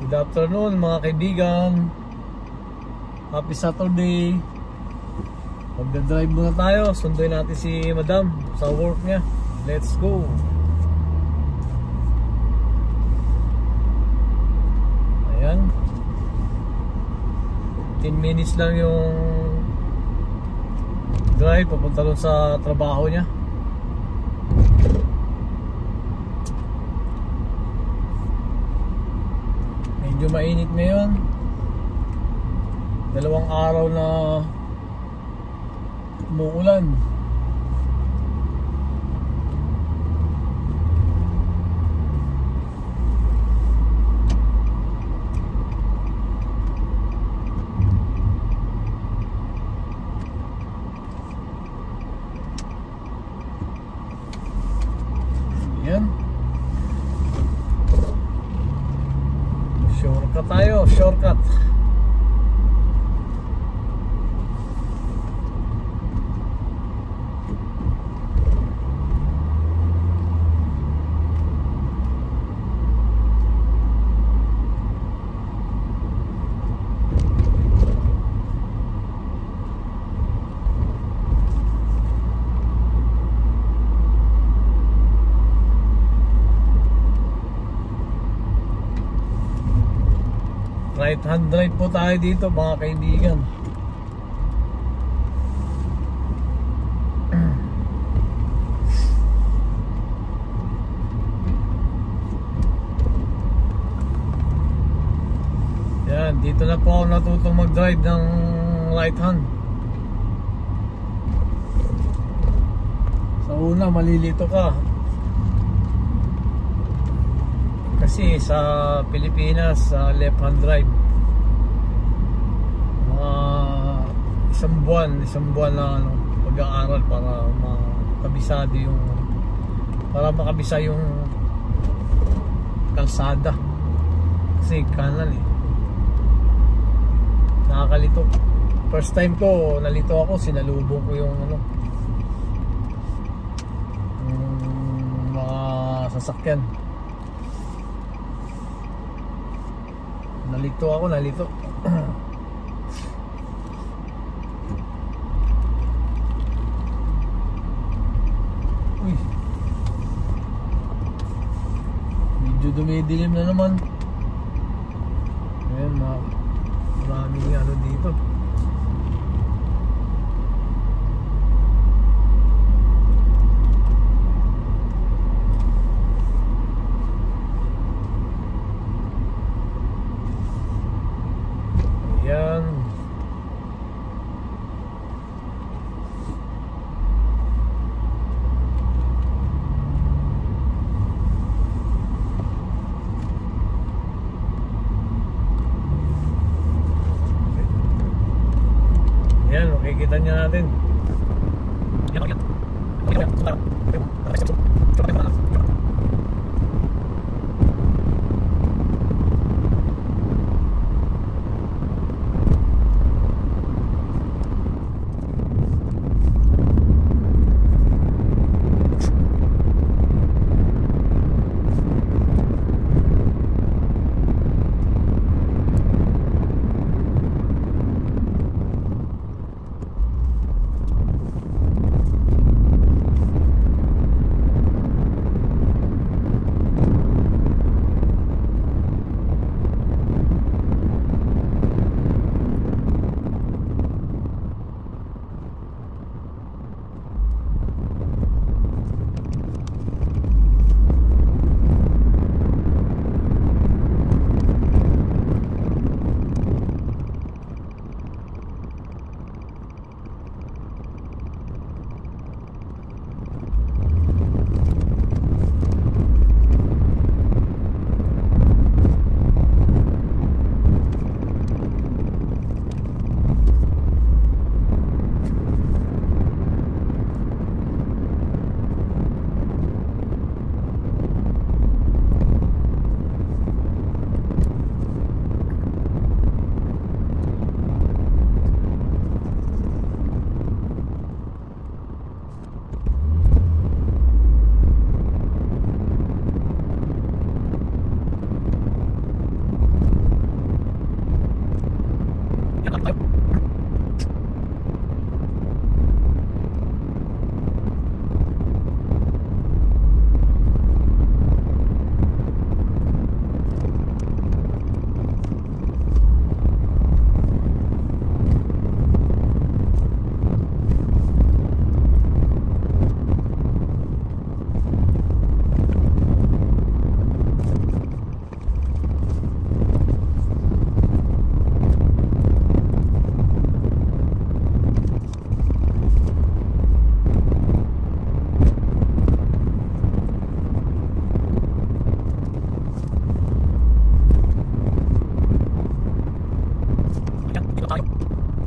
Good afternoon mga kaibigan. Happy Saturday. Magdadrive muna tayo. Sunduin natin si Madam sa work niya. Let's go. Ayan, 10 minutes lang yung drive papunta doon sa trabaho niya. Medyo mainit ngayon. 2 araw na umuulan. Yan. Shortcut tayo, shortcut. Right hand drive po tayo dito mga kaibigan. Yan, dito na po ako natutong mag-drive ng right hand. Sa una malilito ka kasi sa Pilipinas left hand drive isang buwan na pag-aaral para makabisado yung makabisa yung kalsada kasi kanal nakakalito. First time ko nalito ako, sinalubong ko yung mga sasakyan. Nalito. Uy, medyo dumidilim na naman. Ayan, maraming dito. Yan. Yan, makikita niya natin.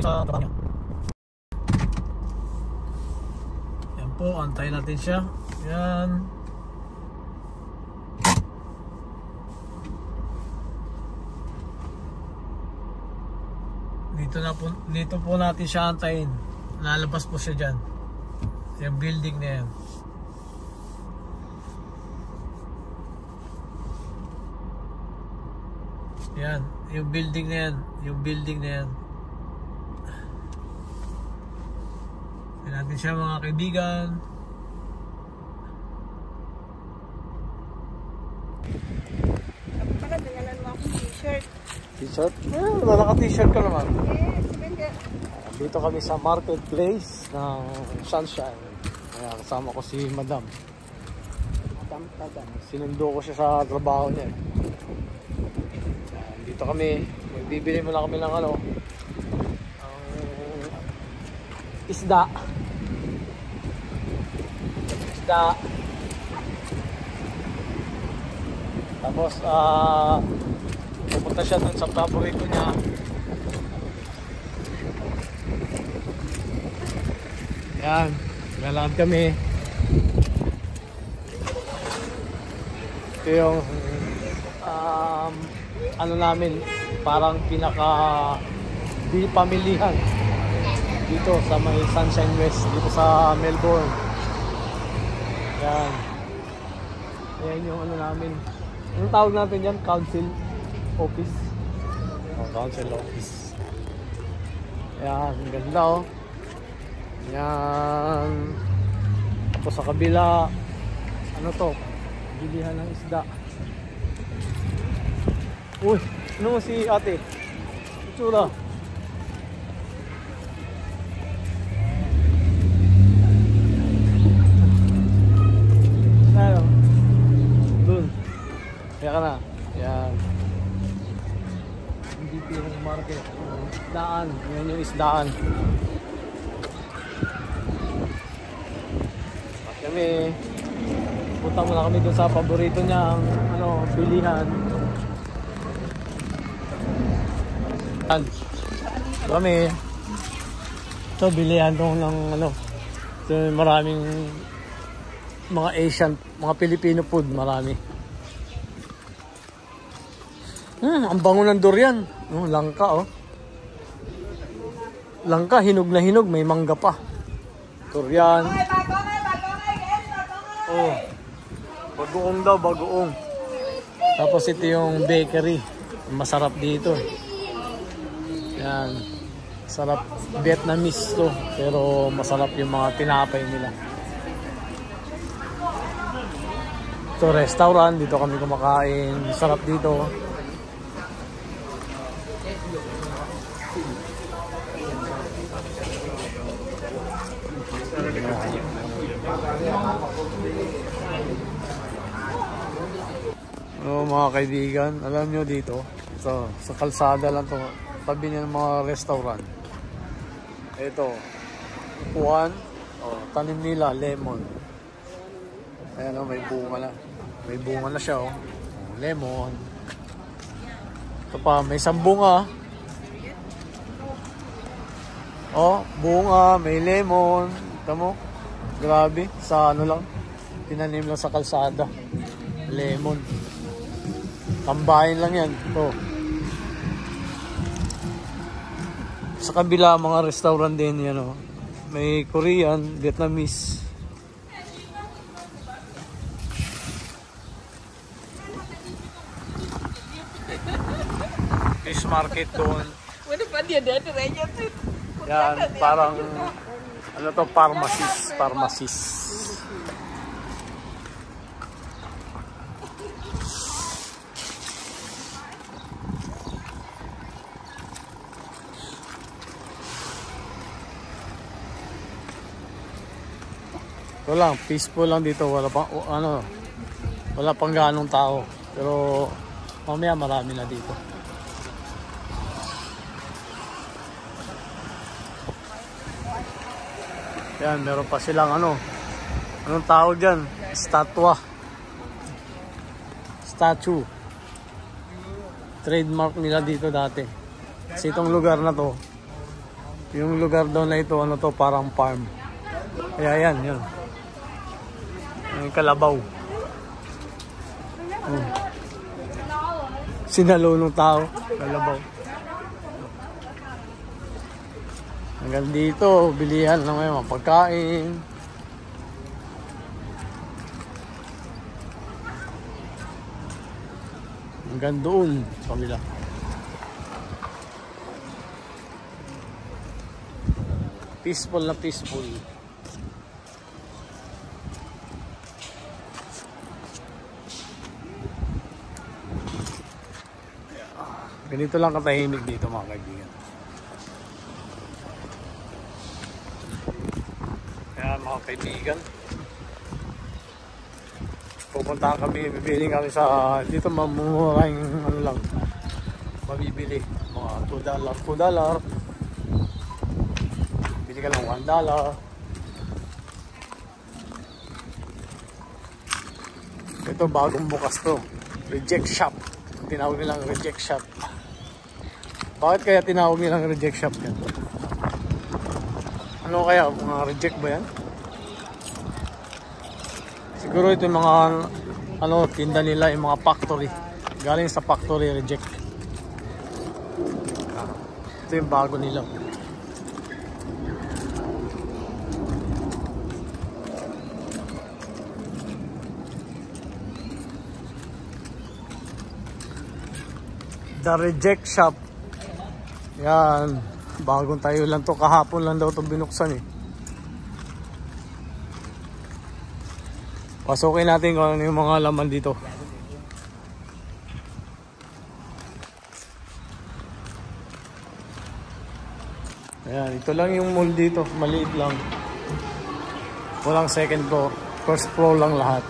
sabay sa trabaho niya. Yan po, antayin natin siya. Yan. Dito po natin siya antayin. Lalabas po siya dyan. Yung building na yan. Yan, yung building na yan. Yung building na yan. Tignan natin siya mga kaibigan. Baka dinalan mo akong t-shirt. T-shirt? Wala naka-t-shirt ka naman. Yes, ganda. Dito kami sa marketplace ng Sunshine. Kaya kasama ko si Madam. Sinundo ko siya sa trabaho niya. Dito kami, magbibili muna kami ng ano, isda. Tapos pupunta siya dun sa paborito niya. Yan, lalakad kami. Ito yung ano namin, parang pinaka di pamilihan dito sa may Sunshine West, dito sa Melbourne. Yan. Yan yung ano namin. Anong tawag natin yan? Council office. Oh, council office. Yan, ang ganda oh. Yan. Tapos sa kabila, ano to? Bilihan ng isda. Uy, ano si ate? Itsura. Ano? Dun. Kaya ka na. Yan. Hindi pirong market. Isdaan. Yan yung isdaan. At kami, punta muna kami dun sa paborito niya, ang ano, bilihan. Kami ito bilihan to ng ano, ito maraming mga Asian, mga Filipino food, marami. Ang bango ng durian. Langka oh. Langka, hinog na hinog, may mangga pa. Durian. Oh. Bagoong daw, bagoong. Tapos ito yung bakery. Masarap dito. Yan. Sarap, Vietnamese to, pero masarap yung mga tinapay nila. Ito restaurant, dito kami kumakain. Sarap dito. Mga kaibigan, alam nyo dito, sa kalsada lang to, tabi niya ng mga restaurant. Ito, upuan, tanim nila, lemon. Ayan o, may bunga na. May bunga na siya o. Lemon. Ito pa, may isang bunga. O, bunga, may lemon. Ito mo, grabe, sa ano lang, tinanim lang sa kalsada. Lemon. Tambahin lang yan. Ito. Sa kabila, mga restaurant din yan o. May Korean, Vietnamese. Fish market doon. Yan, parang ano to, pharmacist. Ito lang, peaceful lang dito, wala pang ganong tao, pero mamaya marami na dito. Yan, meron pa silang anong tawag dyan? Statue. Trademark nila dito dati. Kasi itong lugar na to, Yung lugar daw na ito, ano to, parang farm. Kaya yan, yun. Yung kalabaw. Sinalo ng tao, kalabaw. Hanggang dito, bilihan na may mga pagkain. Hanggang doon, sa kabila. Peaceful na peaceful. Ganito lang katahimik dito mga kaibigan. Kaya mga kaibigan, pupunta kami, bibili kami sa dito, mamumuraing ano lang mabibili, mga $2 bili ka lang $1. Ito bagong bukas to, reject shop, tinawag nilang reject shop. Bakit kaya tinawag nilang reject shop yan? Ano kaya, mga reject ba yan? Siguro ito yung mga ano, tinda nila, yung mga factory. Galing sa factory, reject. Ito yung bago nila. The reject shop. Yan. Bagong tayo lang to. Kahapon lang daw ito binuksan eh. Pasukin natin kung ano yung mga laman dito. Ayan, ito lang yung mall dito. Maliit lang. Walang second floor. First floor lang lahat.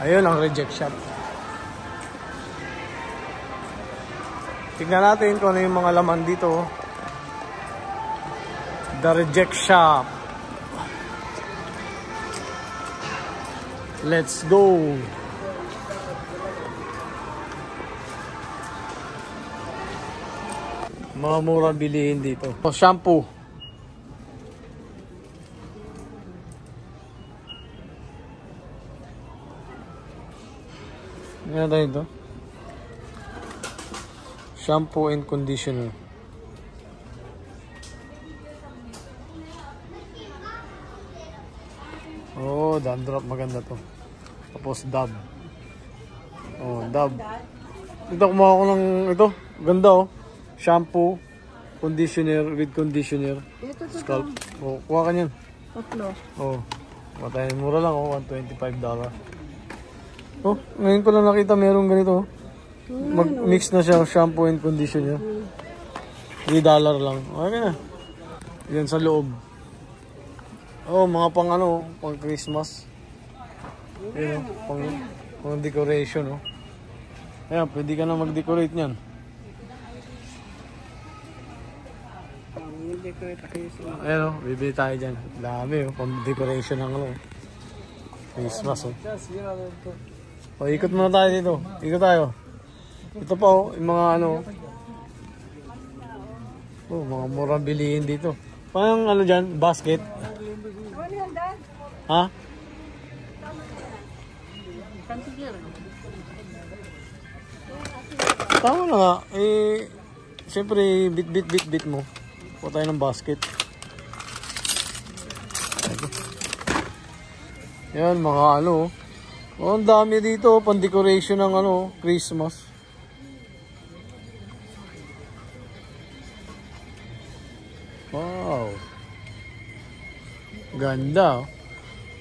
Ayun ang reject shop. Tignan natin kung ano yung mga laman dito. The reject shop. Let's go. Mga murang bilihin dito. Shampoo. Ano tayo ito? Shampoo and conditioner. Oh, dandruff, maganda to. Tapos Dove. Oh, Dove. Ito, kumuha ko ng ito. Ganda oh. Shampoo, conditioner with conditioner. Scalp. Oh, kuha ka niyan. Tatlo. Oh. Matayin, mura lang oh, $125. Oh, ngayon ko lang nakita merong ganito oh. Mag-mix na siya shampoo and conditioner. $3 lang. Okay na. Yan sa loob. Oh, mga pang ano, pang Christmas. Yan, pang decoration, oh. Ayan, pwede ka na mag-decorate niyan. Ayan, oh, bibili tayo dyan. Dami, oh, pang decoration ng ano, Christmas, oh. Oh, ikot muna tayo dito. Ikot tayo. Ito pa, oh, yung mga ano. Oh, mga murang bilihin dito. Parang ano dyan, basket. Ha? Tama na nga. Eh, siyempre, bit mo. Kuha tayo ng basket. Yan, mga ano. Oh, ang dami dito. Pan-decoration ng ano, Christmas. Wow. Ganda, oh.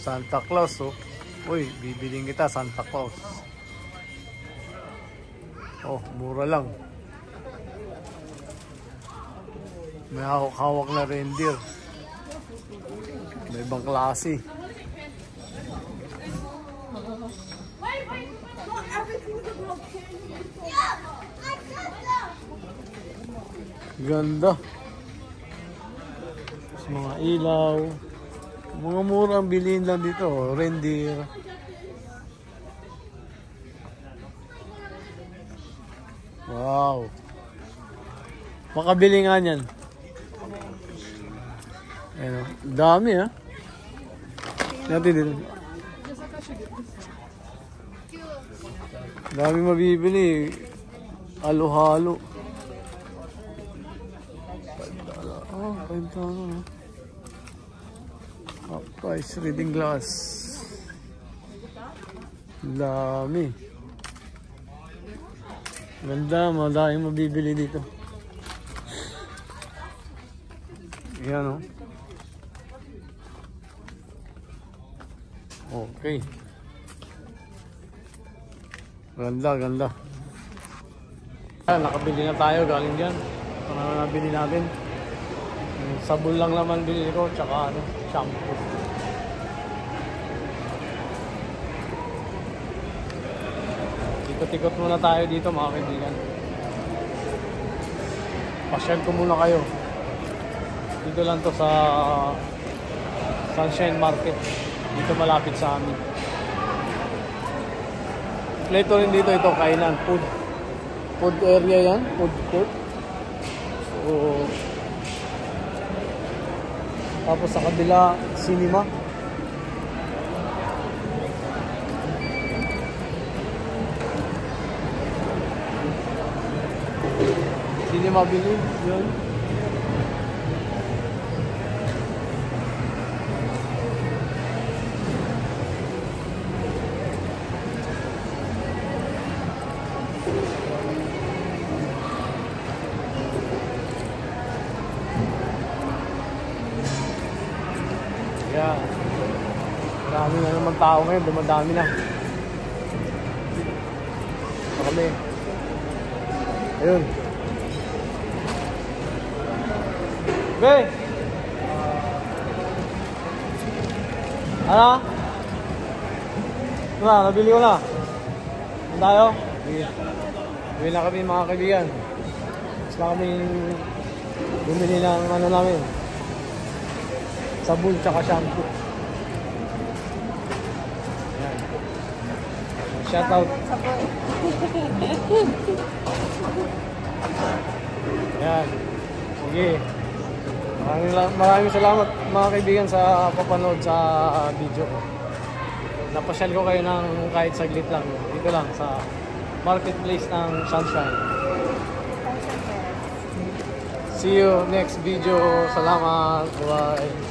Santa Claus, oh. Uy, bibiling kita, Santa Claus. Oh, mura lang. May hawak-hawak na reindeer. May ibang klase. Ganda. Mga ilaw. Mga murang bilhin lang dito. Reindeer. Wow. Makabili nga niyan. Ayan o. Dami ah. Natin din. Dami mabibili. Halo-halo. Oh, $5. Price reading glass. Dami. Ganda, madaming mabibili dito. Yan o. Okay. Ganda, ganda. Nakabili na tayo galing dyan. Ito na nabili natin. Sabon lang naman binili ko, tsaka ano, shampoo. Tikot-tikot muna tayo dito mga kaibigan. Pasyal ko muna kayo. Dito lang to sa Sunshine Market. Dito malapit sa amin. Pleto rin dito ito, kainan, food area yan, food court. So, tapos sa kabila, cinema. Cinema Village, yun. Yeah. Marami na naman tao ngayon, dumadami na. Ito kami. Ayun. Be! Ano? Ito na, nabili ko na. Ano tayo? Bili na kami mga kaibigan. Gusto na kami bumili ng ano namin. Sabon tsaka shampoo. Ayan. Shout out. Ayan. Sige. Maraming salamat mga kaibigan sa papanood sa video ko. Napasyal ko kayo ng kahit saglit lang. Dito lang sa marketplace ng Sunshine. See you next video. Salamat. Bye.